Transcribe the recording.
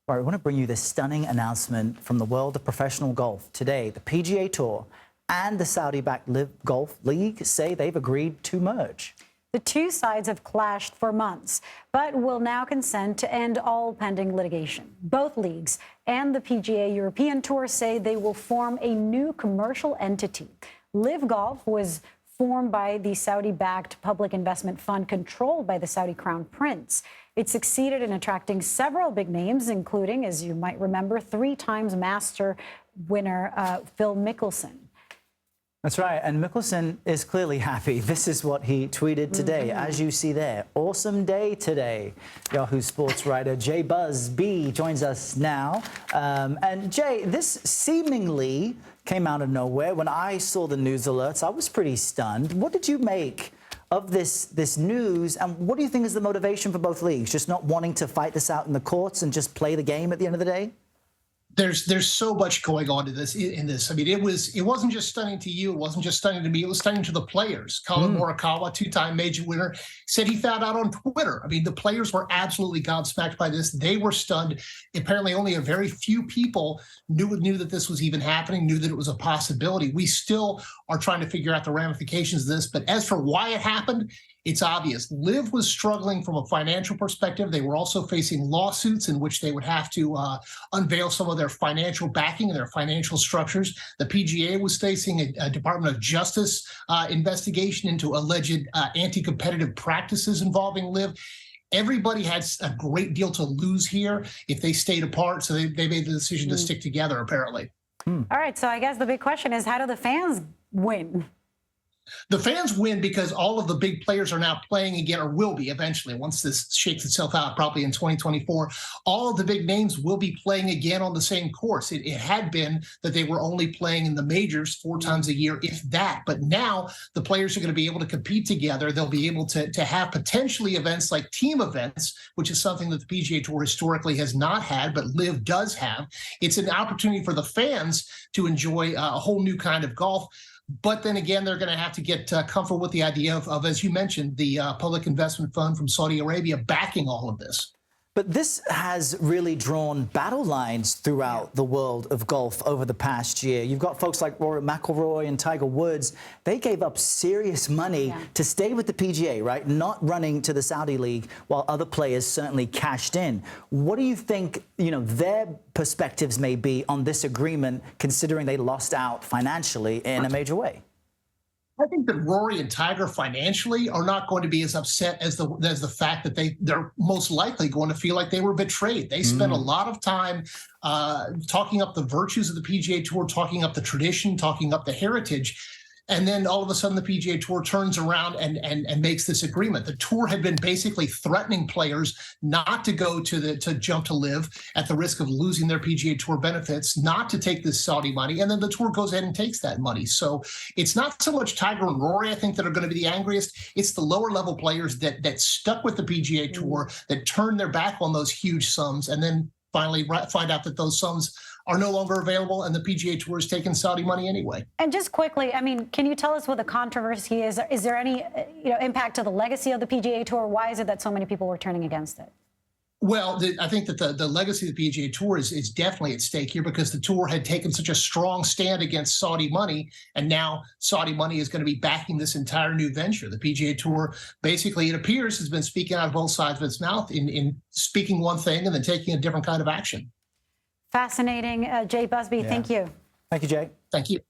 All right, we want to bring you this stunning announcement from the world of professional golf. Today, the PGA Tour and the Saudi-backed LIV Golf League say they've agreed to merge. The two sides have clashed for months, but will now consent to end all pending litigation. Both leagues and the PGA European Tour say they will form a new commercial entity. LIV Golf was formed by the Saudi-backed public investment fund controlled by the Saudi Crown Prince. It succeeded in attracting several big names, including, as you might remember, 3-time Master winner Phil Mickelson. That's right, and Mickelson is clearly happy. This is what he tweeted today, as you see there. Awesome day today. Yahoo Sports writer Jay Busbee joins us now. And Jay, this seemingly came out of nowhere. When I saw the news alerts, I was pretty stunned. What did you make of this news, and what do you think is the motivation for both leagues? Just not wanting to fight this out in the courts and just play the game at the end of the day? There's so much going on in this. I mean, it wasn't just stunning to you. It wasn't just stunning to me. It was stunning to the players. Colin Morikawa, 2-time major winner, said he found out on Twitter. I mean, the players were absolutely gobsmacked by this. They were stunned. Apparently, only a very few people knew that this was even happening, knew that it was a possibility. We still are trying to figure out the ramifications of this. But as for why it happened, it's obvious. LIV was struggling from a financial perspective. They were also facing lawsuits in which they would have to unveil some of their financial backing and their financial structures. The PGA was facing a Department of Justice investigation into alleged anti-competitive practices involving LIV. Everybody had a great deal to lose here if they stayed apart, so they made the decision to stick together, apparently. All right, so I guess the big question is, how do the fans win? The fans win because all of the big players are now playing again, or will be eventually, once this shakes itself out, probably in 2024. All of the big names will be playing again on the same course. It had been that they were only playing in the majors 4 times a year, if that. But now the players are going to be able to compete together. They'll be able to have potentially events like team events, which is something that the PGA Tour historically has not had, but LIV does have. It's an opportunity for the fans to enjoy a whole new kind of golf. But then again, they're going to have to get comfortable with the idea of, as you mentioned, the public investment fund from Saudi Arabia backing all of this. But this has really drawn battle lines throughout the world of golf over the past year. You've got folks like Rory McIlroy and Tiger Woods. They gave up serious money to stay with the PGA, right? Not running to the Saudi League, while other players certainly cashed in. What do you think, their perspectives may be on this agreement, considering they lost out financially in a major way? I think that Rory and Tiger financially are not going to be as upset as the fact that they're most likely going to feel like they were betrayed. They spent a lot of time talking up the virtues of the PGA Tour, talking up the tradition, talking up the heritage. And then all of a sudden, the PGA Tour turns around and makes this agreement. The Tour had been basically threatening players not to go to jump to LIV at the risk of losing their PGA Tour benefits, not to take this Saudi money, and then the Tour goes ahead and takes that money. So it's not so much Tiger and Rory, I think, that are going to be the angriest. It's the lower level players that stuck with the PGA Tour, that turned their back on those huge sums, and then finally find out that those sums are no longer available, and the PGA Tour is taking Saudi money anyway. And just quickly, I mean, can you tell us what the controversy is? Is there any impact to the legacy of the PGA Tour? Why is it that so many people were turning against it? Well, I think that the legacy of the PGA Tour is definitely at stake here, because the Tour had taken such a strong stand against Saudi money, and now Saudi money is going to be backing this entire new venture. The PGA Tour, basically, it appears, has been speaking out of both sides of its mouth in speaking one thing and then taking a different kind of action. Fascinating. Jay Busbee, thank you. Thank you, Jay. Thank you.